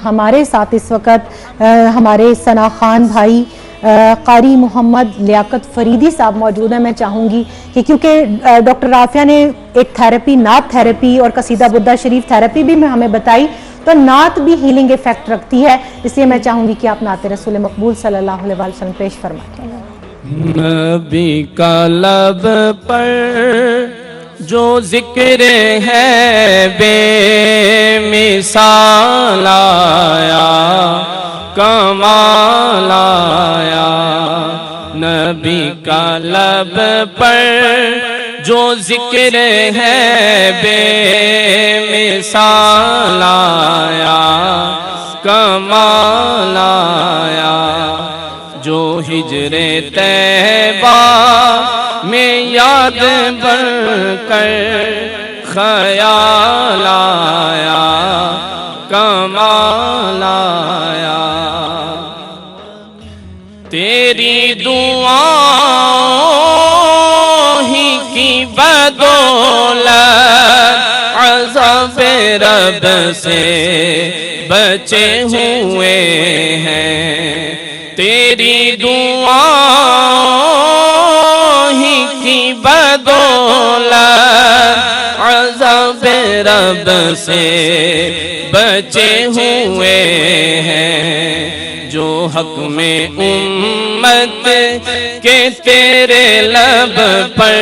ہمارے ساتھ اس وقت ہمارے ثنا خان بھائی قاری محمد لیاقت فریدی صاحب موجود ہیں۔ میں چاہوں گی کہ کیونکہ ڈاکٹر رافعہ نے ایک تھیراپی نعت تھیراپی اور قصیدہ بدہ شریف تھیراپی بھی ہمیں بتائی، تو نعت بھی ہیلنگ ایفیکٹ رکھتی ہے، اس لیے میں چاہوں گی کہ آپ نعت رسول مقبول صلی اللہ علیہ وسلم پیش فرمائیں۔ نبی کا لب پر جو ذکر ہے بے مثال آیا، کمال آیا۔ نبی کا لب پر جو ذکر ہے بے مثال آیا، کمال آیا۔ جو ہجر طیبہ میں یاد بن کر خیال آیا، کمال آیا۔ تیری دعاؤں ہی کی بدولت عذاب رب سے بچے ہوئے ہیں۔ تیری دعاؤں ہی کی بدولت عذاب رب سے بچے ہوئے ہیں۔ جو حق میں امت کے تیرے لب پر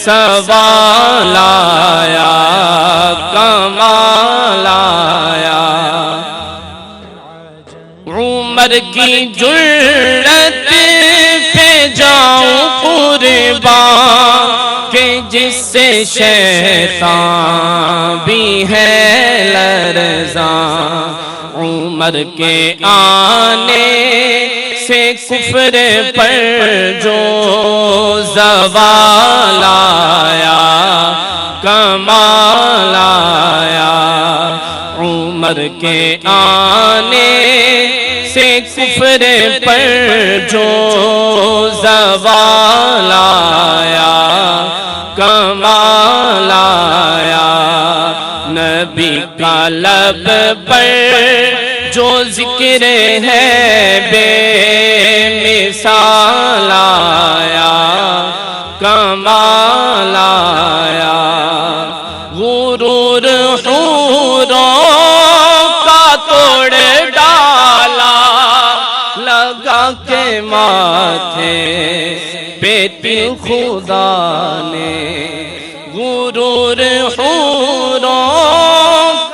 سوال آیا، کمال آیا۔ عمر کی جرت پہ جاؤں قربان کہ جس سے شیطان بھی ہے لرزاں۔ عمر کے آنے سے کفر پر جو زوال آیا، کمال آیا۔ عمر کے آنے سے کفر پر جو زوال آیا، کمال آیا۔ نبی کا لب پر جو ذکر ہے بے مثال آیا، کمال آیا۔ غرور حوروں کا توڑ ڈالا، لگا کے ماتھے پہ تل خدا نے۔ غرور